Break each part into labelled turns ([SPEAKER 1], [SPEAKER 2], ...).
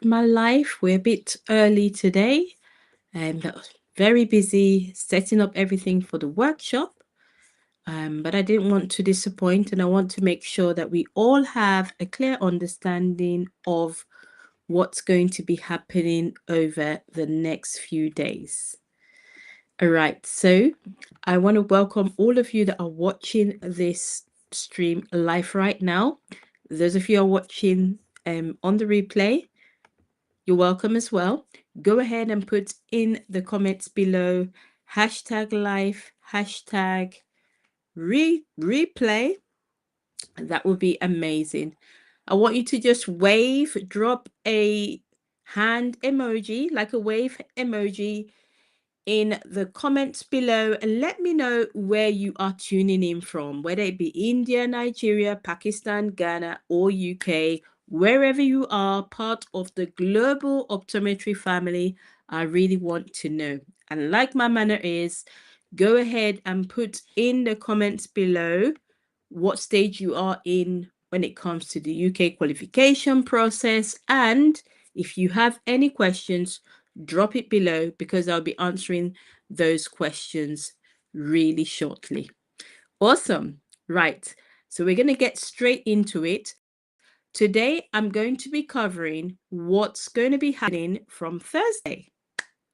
[SPEAKER 1] my life. We're a bit early today, but very busy setting up everything for the workshop. But I didn't want to disappoint, and I want to make sure that we all have a clear understanding of what's going to be happening over the next few days. All right, so I want to welcome all of you that are watching this stream live right now. Those of you who are watching on the replay, you're welcome as well. Go ahead and put in the comments below #live, #replay. That would be amazing. I want you to just wave, drop a hand emoji, like a wave emoji in the comments below, and let me know where you are tuning in from, whether it be India, Nigeria, Pakistan, Ghana, or UK. Wherever you are, part of the global optometry family, I really want to know. And like my manner is, go ahead and put in the comments below what stage you are in when it comes to the UK qualification process. And if you have any questions, drop it below because I'll be answering those questions really shortly. Awesome. Right. So we're going to get straight into it. Today, I'm going to be covering what's going to be happening from Thursday.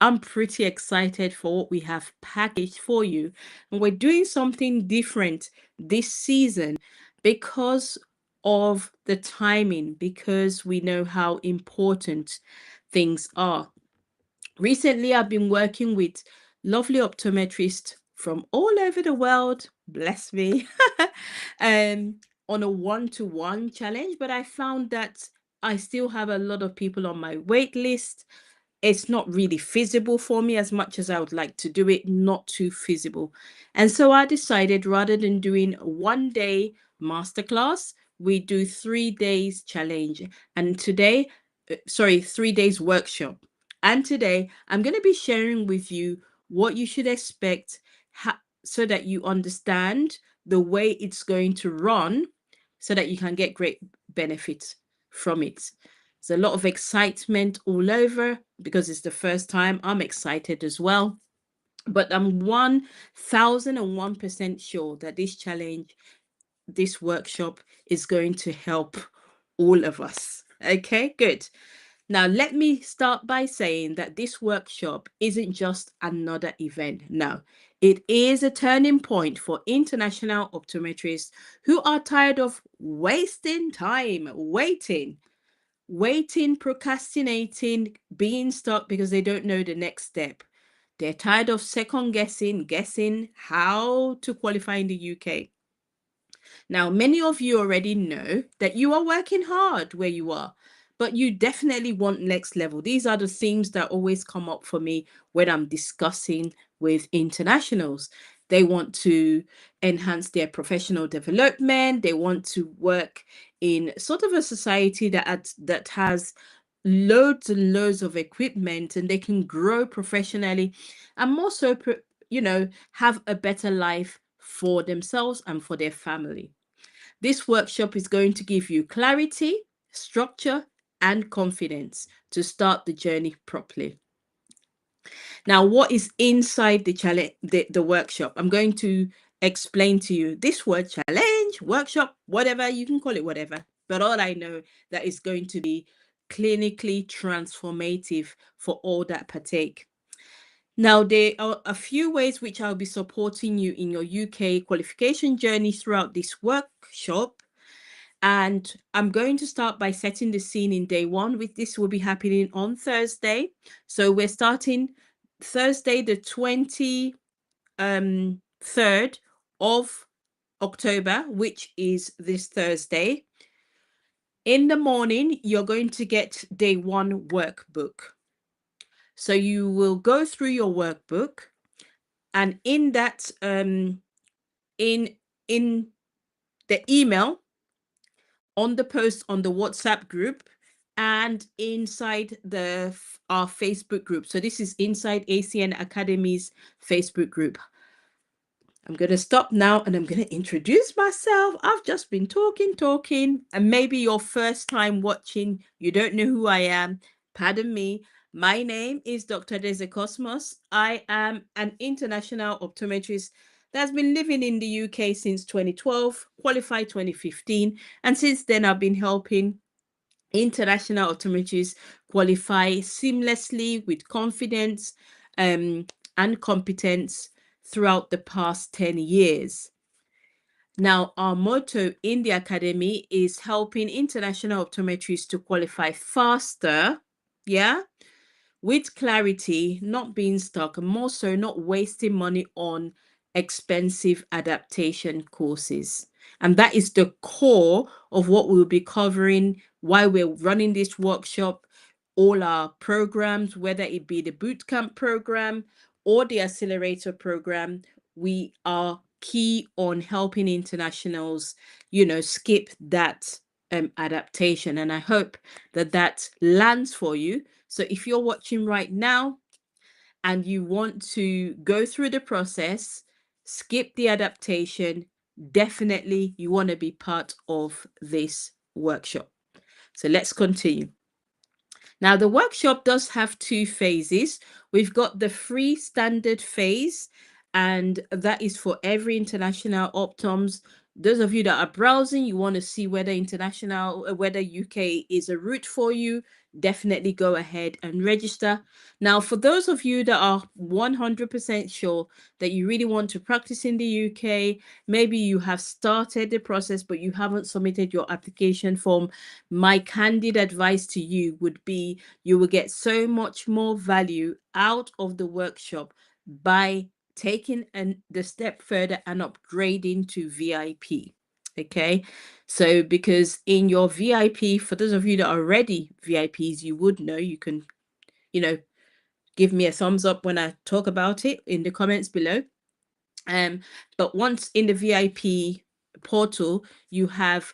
[SPEAKER 1] I'm pretty excited for what we have packaged for you. And we're doing something different this season because of the timing, because we know how important things are. Recently, I've been working with lovely optometrists from all over the world, bless me, um, on a one-to-one challenge, but I found that I still have a lot of people on my wait list. It's not really feasible for me as much as I would like to do it, not too feasible. And so I decided rather than doing a 1 day masterclass, we do 3 days challenge. And today, 3 days workshop. And today, I'm going to be sharing with you what you should expect so that you understand the way it's going to run so that you can get great benefits from it. There's a lot of excitement all over because it's the first time. I'm excited as well. But I'm 1001% sure that this challenge, this workshop is going to help all of us. Okay, good. Now, let me start by saying that this workshop isn't just another event. No, it is a turning point for international optometrists who are tired of wasting time waiting, procrastinating, being stuck because they don't know the next step. They're tired of second guessing how to qualify in the UK. Now, many of you already know that you are working hard where you are, but you definitely want next level. These are the themes that always come up for me when I'm discussing with internationals. They want to enhance their professional development. They want to work in sort of a society that has loads and loads of equipment and they can grow professionally and more so, have a better life for themselves and for their family. This workshop is going to give you clarity, structure, and confidence to start the journey properly. Now, what is inside the challenge, the workshop? I'm going to explain to you this word: challenge, workshop, whatever you can call it, whatever. But all I know that is going to be clinically transformative for all that partake. Now, there are a few ways which I'll be supporting you in your UK qualification journey throughout this workshop. And I'm going to start by setting the scene in day one, which this will be happening on Thursday. So we're starting Thursday, the 23rd of October, which is this Thursday. In the morning, you're going to get day one workbook. So you will go through your workbook, and in that, in the email, on the post on the WhatsApp group, and inside our Facebook group. So this is inside ACN Academy's Facebook group. I'm going to stop now and I'm going to introduce myself. I've just been talking, and maybe your first time watching, you don't know who I am. Pardon me. My name is Dr. Deze Cosmos. I am an international optometrist that's been living in the UK since 2012, qualified 2015, and since then I've been helping international optometrists qualify seamlessly with confidence and competence throughout the past 10 years. Now, our motto in the academy is helping international optometrists to qualify faster, yeah, with clarity, not being stuck, and more so not wasting money on expensive adaptation courses. And that is the core of what we'll be covering while we're running this workshop. All our programs, whether it be the bootcamp program or the accelerator program, we are key on helping internationals, skip that adaptation. And I hope that that lands for you. So if you're watching right now and you want to go through the process, skip the adaptation, definitely you want to be part of this workshop. So let's continue. Now, the workshop does have two phases. We've got the free standard phase, and that is for every international optoms. Those of you that are browsing, you want to see whether whether UK is a route for you, definitely go ahead and register. Now, for those of you that are 100% sure that you really want to practice in the UK, maybe you have started the process, but you haven't submitted your application form, my candid advice to you would be you will get so much more value out of the workshop by taking the step further and upgrading to VIP. Okay, so because in your VIP, for those of you that are already VIPs, you would know, you can, give me a thumbs up when I talk about it in the comments below. But once in the VIP portal, you have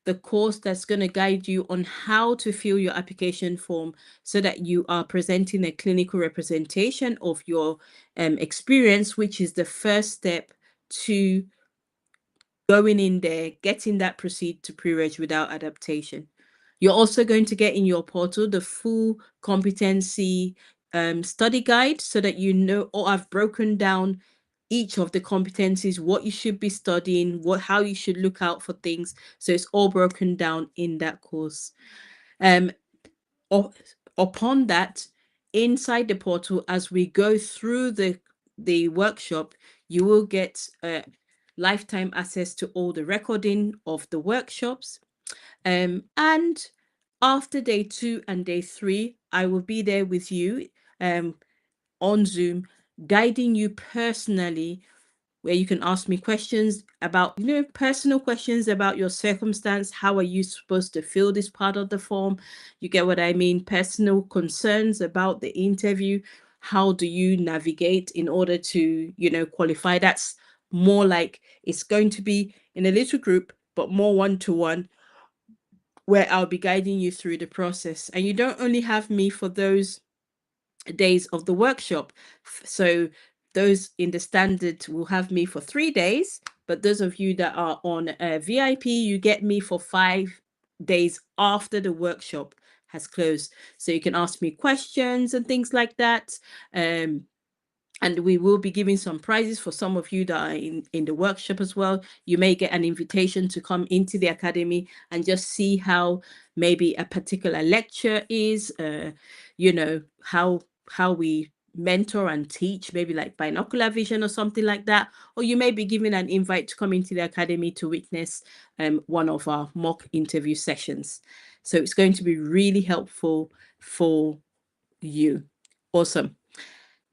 [SPEAKER 1] the course that's going to guide you on how to fill your application form so that you are presenting a clinical representation of your experience, which is the first step to going in there, getting that proceed to pre-reg without adaptation. You're also going to get in your portal the full competency study guide so that you know, or I've broken down each of the competencies, what you should be studying, how you should look out for things. So it's all broken down in that course. Upon that, inside the portal, as we go through the workshop, you will get lifetime access to all the recording of the workshops. And after day 2 and day 3, I will be there with you on Zoom, guiding you personally, where you can ask me questions about, personal questions about your circumstance. How are you supposed to fill this part of the form? You get what I mean? Personal concerns about the interview. How do you navigate in order to, qualify? That's more like it's going to be in a little group, but more one-to-one, where I'll be guiding you through the process. And you don't only have me for those days of the workshop. So those in the standard will have me for 3 days, but those of you that are on VIP, you get me for 5 days after the workshop has closed. So you can ask me questions and things like that. And we will be giving some prizes for some of you that are in the workshop as well. You may get an invitation to come into the academy and just see how maybe a particular lecture is, how we mentor and teach, maybe like binocular vision or something like that. Or you may be given an invite to come into the academy to witness one of our mock interview sessions. So it's going to be really helpful for you. Awesome.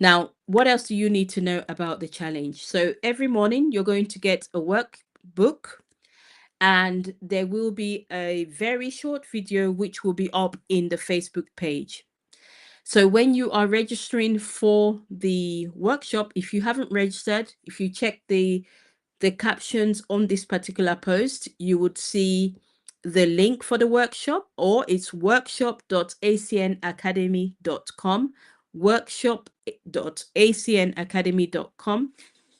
[SPEAKER 1] Now, what else do you need to know about the challenge? So every morning you're going to get a workbook, and there will be a very short video which will be up in the Facebook page. So when you are registering for the workshop, if you haven't registered, if you check the captions on this particular post, you would see the link for the workshop, or it's workshop.acnacademy.com, workshop.acnacademy.com.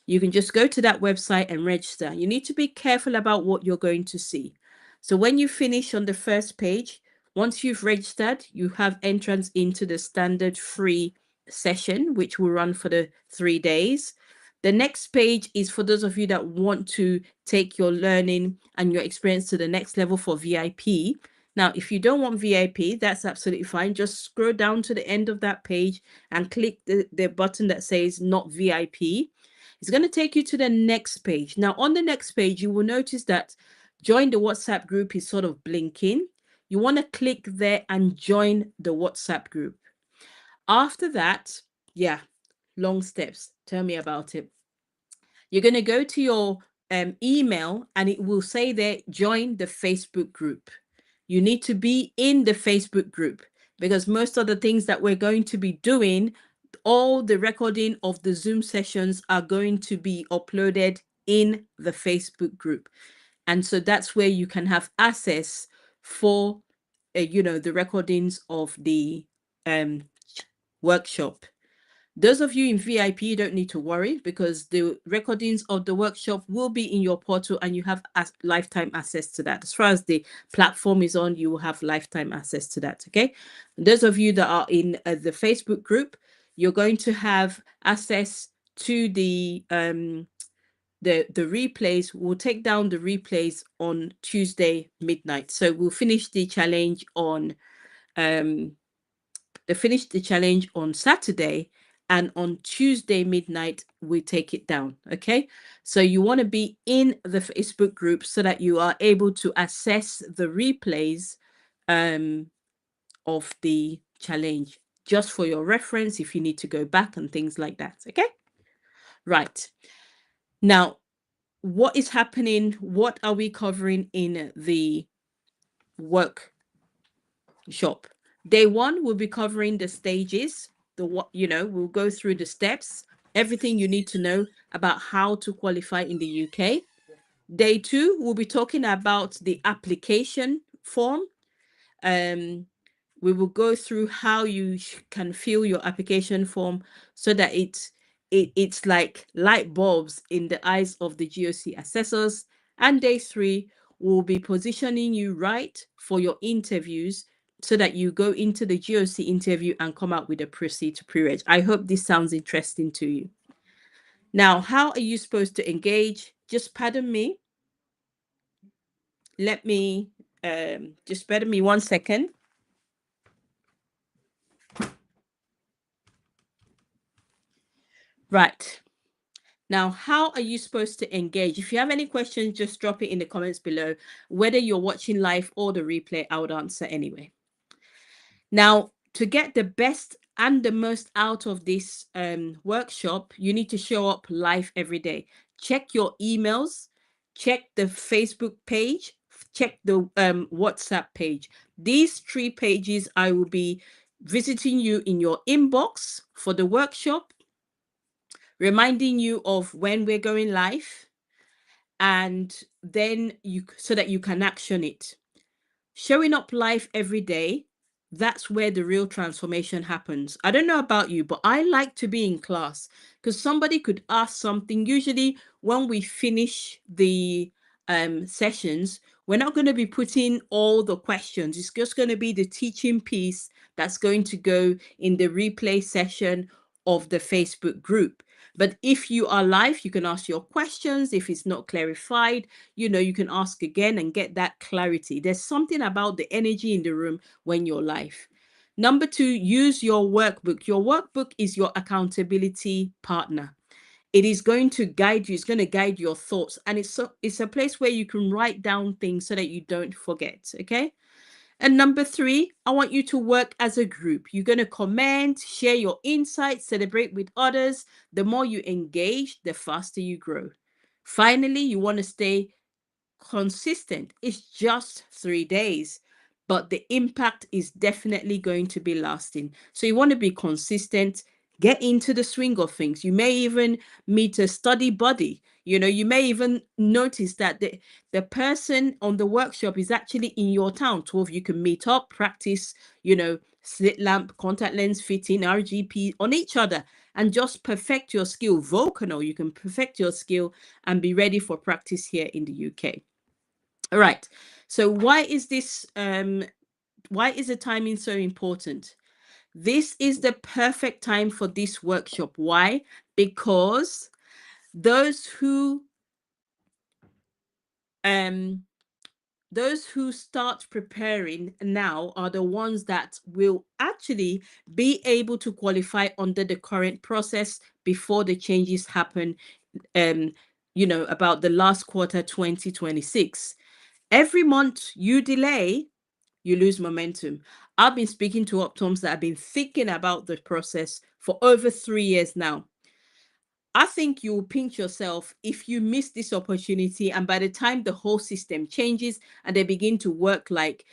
[SPEAKER 1] You can just go to that website and register. You need to be careful about what you're going to see. So when you finish on the first page, Once you've registered, you have entrance into the standard free session, which will run for the 3 days. The next page is for those of you that want to take your learning and your experience to the next level for VIP. Now, if you don't want VIP, that's absolutely fine. Just scroll down to the end of that page and click the button that says not VIP. It's going to take you to the next page. Now, on the next page, you will notice that join the WhatsApp group is sort of blinking. You want to click there and join the WhatsApp group. After that, yeah, long steps. Tell me about it. You're going to go to your email and it will say there, join the Facebook group. You need to be in the Facebook group because most of the things that we're going to be doing, all the recording of the Zoom sessions are going to be uploaded in the Facebook group. And so that's where you can have access for, the recordings of the workshop. Those of you in VIP, you don't need to worry because the recordings of the workshop will be in your portal and you have lifetime access to that. As far as the platform is on, you will have lifetime access to that, okay? And those of you that are in the Facebook group, you're going to have access to the replays. We'll take down the replays on Tuesday midnight. So we'll finish the challenge on Saturday, and on Tuesday midnight we take it down. Okay, so you want to be in the Facebook group so that you are able to access the replays of the challenge, just for your reference if you need to go back and things like that. Okay, right. Now, what is happening? What are we covering in the workshop? Day one, we'll be covering the stages. We'll go through the steps, everything you need to know about how to qualify in the UK. Day two, we'll be talking about the application form. We will go through how you can fill your application form so that it's like light bulbs in the eyes of the GOC assessors. And day three, we'll be positioning you right for your interviews so that you go into the GOC interview and come out with a proceed to pre-reg. I hope this sounds interesting to you. Now, how are you supposed to engage? Just pardon me. Let me, just pardon me 1 second. Right. Now, how are you supposed to engage? If you have any questions, just drop it in the comments below. Whether you're watching live or the replay, I would answer anyway. Now, to get the best and the most out of this workshop, you need to show up live every day. Check your emails, check the Facebook page, check the WhatsApp page. These 3 pages, I will be visiting you in your inbox for the workshop, reminding you of when we're going live, and then so that you can action it. Showing up live every day, that's where the real transformation happens. I don't know about you, but I like to be in class because somebody could ask something. Usually when we finish the sessions, we're not going to be putting all the questions. It's just going to be the teaching piece that's going to go in the replay session of the Facebook group. But if you are live, you can ask your questions. If it's not clarified, you can ask again and get that clarity. There's something about the energy in the room when you're live. Number 2, use your workbook. Your workbook is your accountability partner. It is going to guide you. It's going to guide your thoughts. And it's a place where you can write down things so that you don't forget. Okay. And number 3, I want you to work as a group. You're going to comment, share your insights, celebrate with others. The more you engage, the faster you grow. Finally, you want to stay consistent. It's just 3 days, but the impact is definitely going to be lasting. So you want to be consistent, get into the swing of things. You may even meet a study buddy. You may even notice that the person on the workshop is actually in your town. 12, you can meet up, practice, slit lamp, contact lens fitting, RGP on each other, and just perfect your skill. Volcano, you can perfect your skill and be ready for practice here in the UK. All right. So why is this why is the timing so important? This is the perfect time for this workshop. Why? Because those who um those who start preparing now are the ones that will actually be able to qualify under the current process before the changes happen, um about the last quarter 2026. Every month you delay, you lose momentum. I've been speaking to optoms that have been thinking about the process for over 3 years now. I think you'll pinch yourself if you miss this opportunity. And by the time the whole system changes and they begin to work like,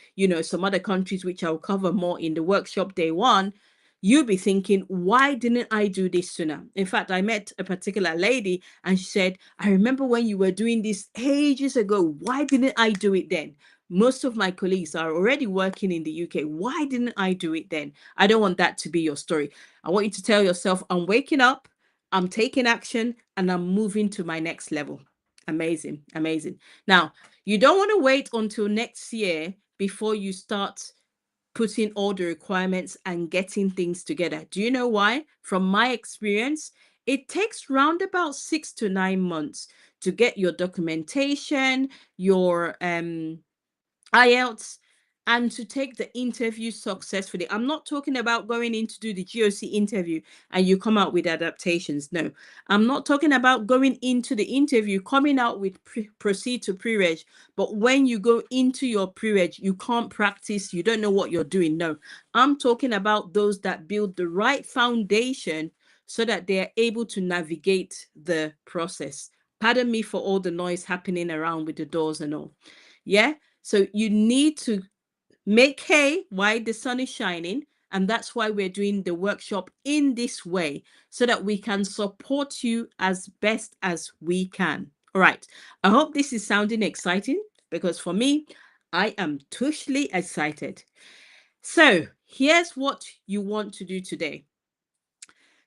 [SPEAKER 1] some other countries, which I'll cover more in the workshop day one, you'll be thinking, why didn't I do this sooner? In fact, I met a particular lady and she said, I remember when you were doing this ages ago. Why didn't I do it then? Most of my colleagues are already working in the UK. Why didn't I do it then? I don't want that to be your story. I want you to tell yourself, I'm waking up, I'm taking action, and I'm moving to my next level. Amazing, amazing. Now, you don't want to wait until next year before you start putting all the requirements and getting things together. Do you know why? From my experience, it takes round about 6 to 9 months to get your documentation, your IELTS, and to take the interview successfully. I'm not talking about going in to do the GOC interview and you come out with adaptations. No, I'm not talking about going into the interview, coming out with proceed to pre-reg. But when you go into your pre-reg, you can't practice, you don't know what you're doing. No, I'm talking about those that build the right foundation so that they are able to navigate the process. Pardon me for all the noise happening around with the doors and all. Yeah. So you need to make hay while the sun is shining. And that's why we're doing the workshop in this way, so that we can support you as best as we can. All right. I hope this is sounding exciting, because for me, I am tushly excited. So here's what you want to do today.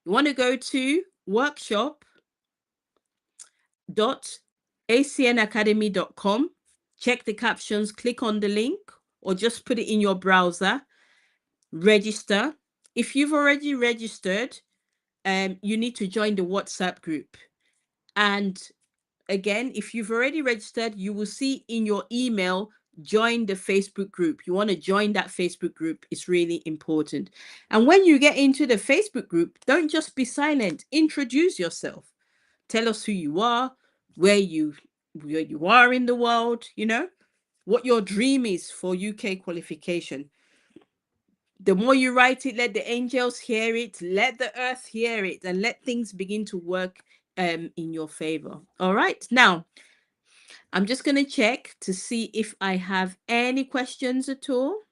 [SPEAKER 1] You want to go to workshop.acnacademy.com, check the captions, click on the link, or just put it in your browser, register. If you've already registered, you need to join the WhatsApp group. And again, if you've already registered, you will see in your email, join the Facebook group. You want to join that Facebook group. It's really important. And when you get into the Facebook group, don't just be silent. Introduce yourself. Tell us who you are, where you are in the world, what your dream is for UK qualification. The more you write it, let the angels hear it, let the earth hear it, and let things begin to work in your favor. All right. Now, I'm just going to check to see if I have any questions at all.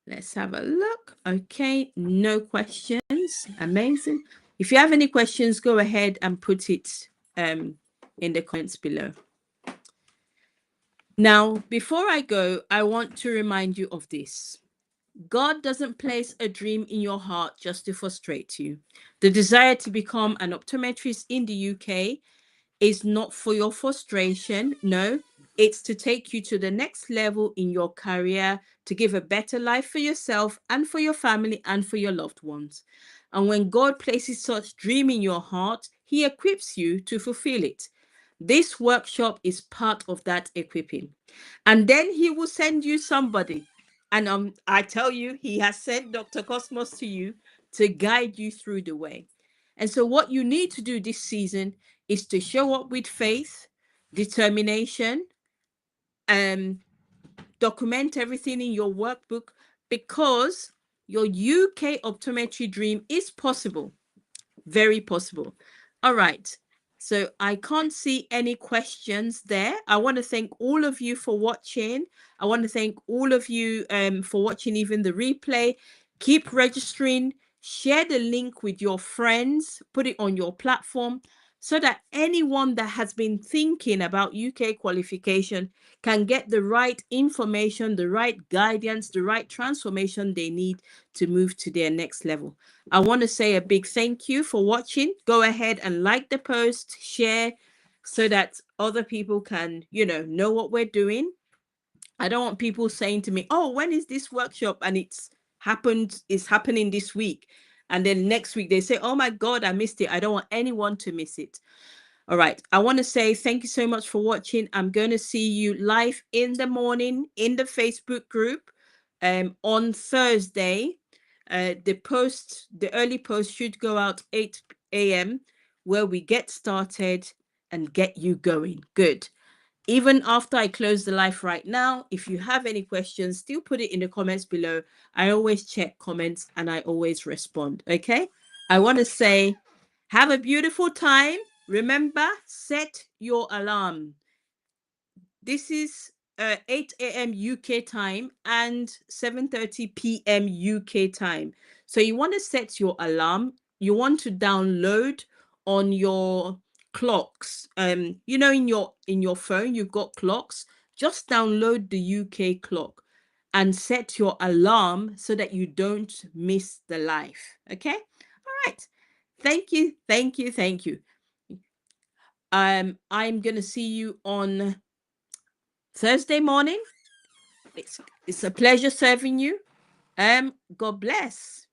[SPEAKER 1] Let's have a look. Okay, no questions. Amazing. If you have any questions, go ahead and put it in the comments below. Now, before I go, I want to remind you of this. God doesn't place a dream in your heart just to frustrate you. The desire to become an optometrist in the UK is not for your frustration. No, it's to take you to the next level in your career, to give a better life for yourself and for your family and for your loved ones. And when God places such dream in your heart, He equips you to fulfill it. This workshop is part of that equipping. And then He will send you somebody. And I tell you, He has sent Dr. Cosmos to you to guide you through the way. And so what you need to do this season is to show up with faith, determination, document everything in your workbook, because your UK optometry dream is possible. Very possible. All right. So I can't see any questions there. I want to thank all of you for watching. I want to thank all of you for watching even the replay. Keep registering. Share the link with your friends. Put it on your platform so that anyone that has been thinking about UK qualification can get the right information, the right guidance, the right transformation they need to move to their next level. I want to say a big thank you for watching. Go ahead and like the post, share, so that other people can, know what we're doing. I don't want people saying to me, "Oh, when is this workshop?" And it's happening this week. And then next week they say, "Oh my God, I missed it." I don't want anyone to miss it. All right. I want to say thank you so much for watching. I'm going to see you live in the morning in the Facebook group on Thursday. The early post should go out 8 a.m. where we get started and get you going. Good. Even after I close the live right now, if you have any questions, still put it in the comments below. I always check comments and I always respond. Okay. I want to say, have a beautiful time. Remember, set your alarm. This is 8 a.m. UK time and 7:30 p.m. UK time. So you want to set your alarm. You want to download on your clocks. In your phone, you've got clocks. Just download the UK clock and set your alarm so that you don't miss the live. Okay? All right. Thank you. Thank you. Thank you. I'm gonna see you on Thursday morning. It's a pleasure serving you. God bless.